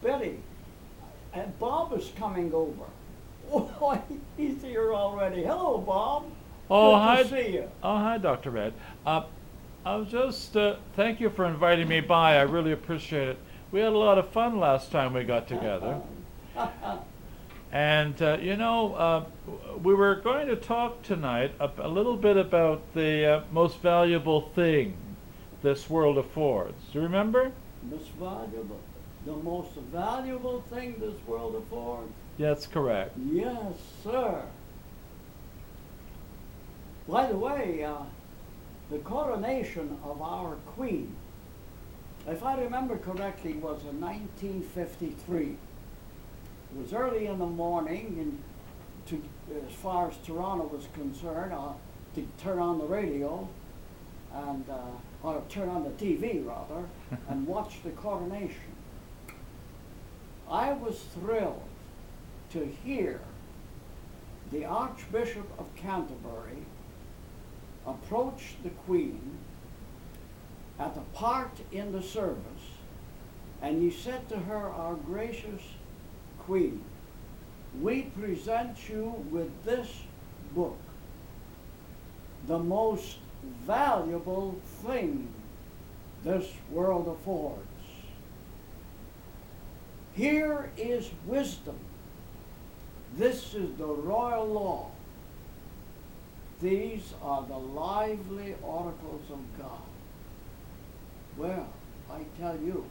Betty, and Bob is coming over. Oh, he's here already. Hello, Bob. Oh, Good hi. to see you. Oh, hi, Dr. Red. I was just, thank you for inviting me by. I really appreciate it. We had a lot of fun last time we got together. And, we were going to talk tonight a little bit about the most valuable thing this world affords. Do you remember? Most valuable, the most valuable thing this world affords? That's correct. Yes, sir. By the way, the coronation of our queen, if I remember correctly, was in 1953. It was early in the morning, and as far as Toronto was concerned, to turn on the radio and or turn on the TV rather, and watch the coronation. I was thrilled to hear the Archbishop of Canterbury approach the Queen at a part in the service, and he said to her, "Our gracious Queen, we present you with this book, the most valuable thing this world affords. Here is wisdom. This is the royal law. These are the lively oracles of God." Well, I tell you,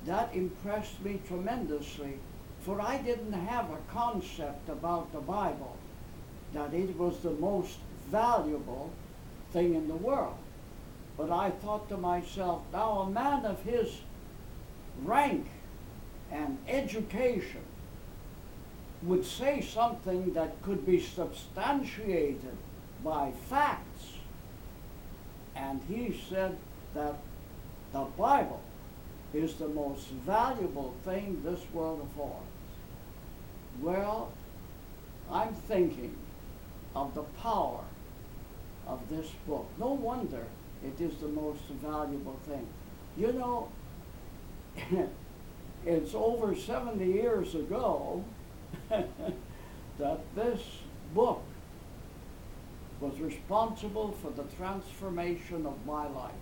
that impressed me tremendously, for I didn't have a concept about the Bible that it was the most valuable thing in the world. But I thought to myself, now a man of his rank and education would say something that could be substantiated by facts. And he said that the Bible is the most valuable thing this world affords. Well, I'm thinking of the power of this book. No wonder it is the most valuable thing. You know, it's over 70 years ago that this book was responsible for the transformation of my life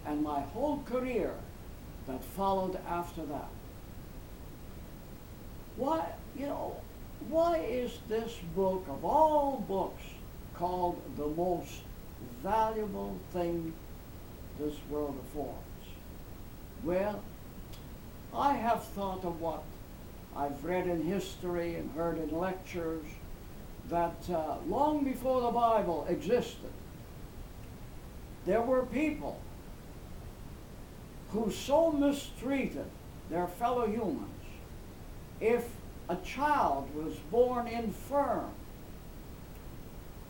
and my whole career that followed after that. Why is this book, of all books, called the most valuable thing this world affords? Well, I have thought of what I've read in history and heard in lectures, that long before the Bible existed, there were people who so mistreated their fellow humans. If a child was born infirm,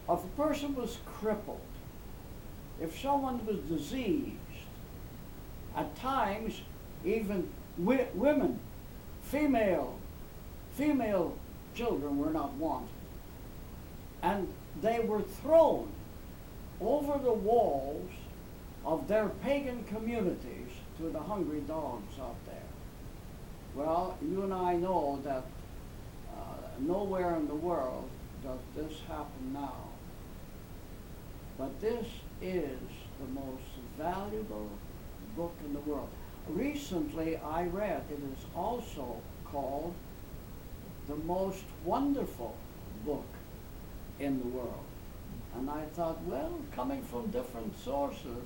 if a person was crippled, if someone was diseased, at times even women, female children were not wanted. And they were thrown over the walls of their pagan communities to the hungry dogs out there. Well, you and I know that nowhere in the world does this happen now. But this is the most valuable book in the world. Recently I read it is also called the most wonderful book in the world. And I thought, well, coming from different sources,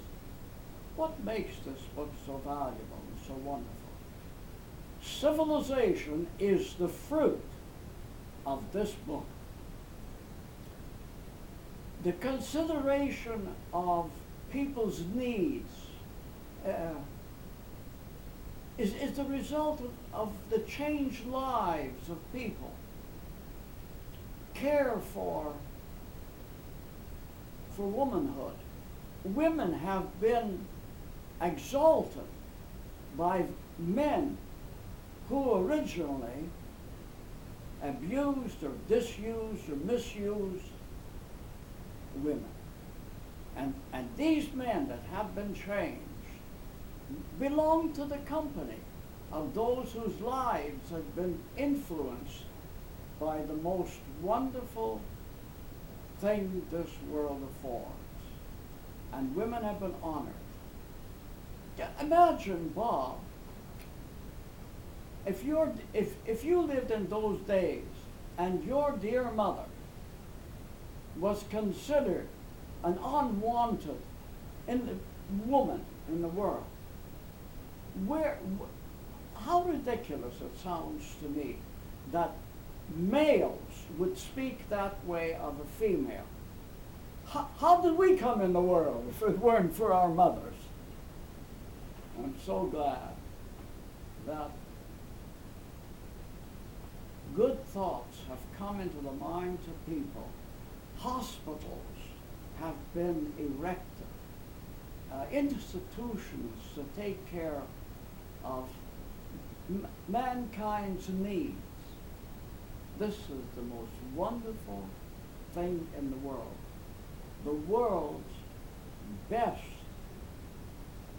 what makes this book so valuable and so wonderful? Civilization is the fruit of this book. The consideration of people's needs is the result of the changed lives of people. Care for womanhood. Women have been exalted by men who originally abused or disused or misused women. And these men that have been changed belong to the company of those whose lives have been influenced by the most wonderful thing this world affords. And women have been honored. Imagine, Bob, if you lived in those days and your dear mother was considered an unwanted woman in the world, how ridiculous it sounds to me that males would speak that way of a female. How did we come in the world if it weren't for our mothers? I'm so glad that good thoughts have come into the minds of people. Hospitals have been erected. Institutions to take care of mankind's needs. This is the most wonderful thing in the world. The world's best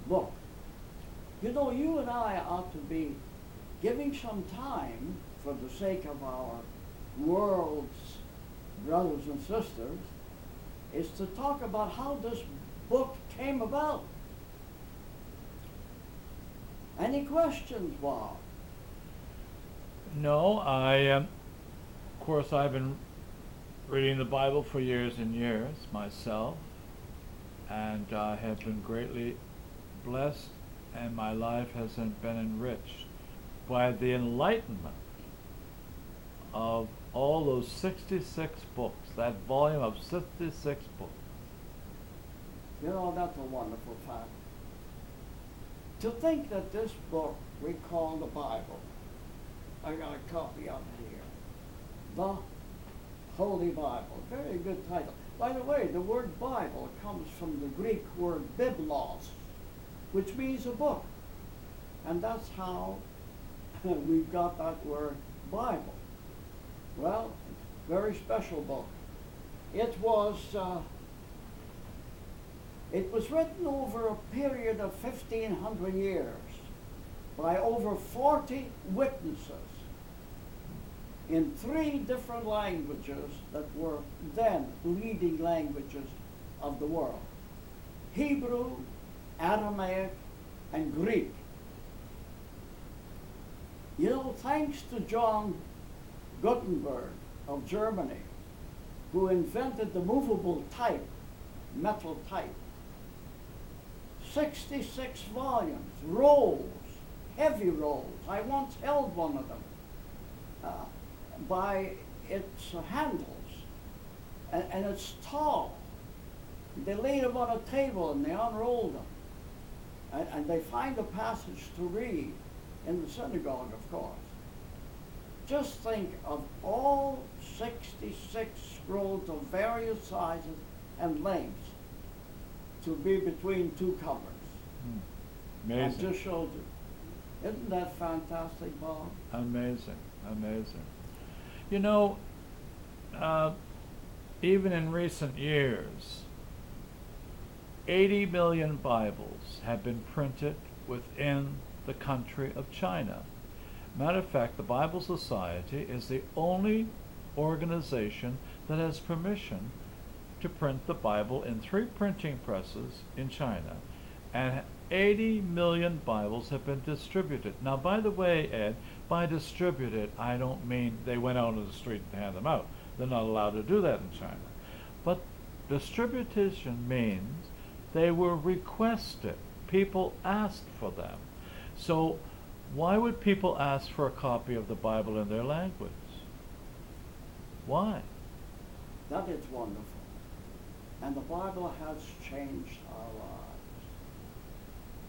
book. You know, you and I ought to be giving some time, for the sake of our world's brothers and sisters, is to talk about how this book came about. Any questions, Bob? No, of course, I've been reading the Bible for years and years myself, and I have been greatly blessed, and my life has been enriched by the enlightenment of all those 66 books, that volume of 66 books. You know, that's a wonderful fact. To think that this book we call the Bible, I got a copy of it here, the Holy Bible, very good title. By the way, the word Bible comes from the Greek word biblos, which means a book. And that's how we've got that word Bible. Well, very special book. It was written over a period of 1,500 years by over 40 witnesses in 3 different languages that were then leading languages of the world: Hebrew, Aramaic, and Greek. You know, thanks to John Gutenberg of Germany, who invented the movable type, metal type, 66 volumes, rolls, heavy rolls. I once held one of them by its handles, and it's tall. They laid them on a table and they unrolled them, and they find a passage to read in the synagogue, of course. Just think of all 66 scrolls of various sizes and lengths to be between 2 covers. Amazing. I just showed you. Isn't that fantastic, Bob? Amazing, amazing. You know, even in recent years, 80 million Bibles have been printed within the country of China. Matter of fact, the Bible Society is the only organization that has permission to print the Bible in 3 printing presses in China, and 80 million Bibles have been distributed. Now, by the way, Ed, by distributed, I don't mean they went out on the street and handed them out. They're not allowed to do that in China. But distribution means they were requested. People asked for them. So why would people ask for a copy of the Bible in their language? Why? That is wonderful. And the Bible has changed our lives.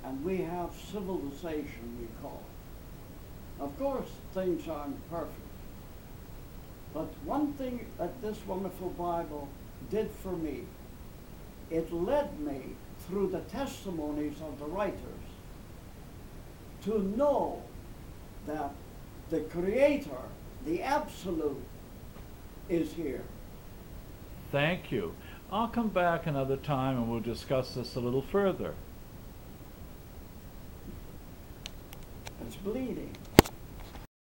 And we have civilization, we call it. Of course, things aren't perfect. But one thing that this wonderful Bible did for me, it led me through the testimonies of the writers to know that the Creator, the Absolute, is here. Thank you. I'll come back another time and we'll discuss this a little further. As it's bleeding.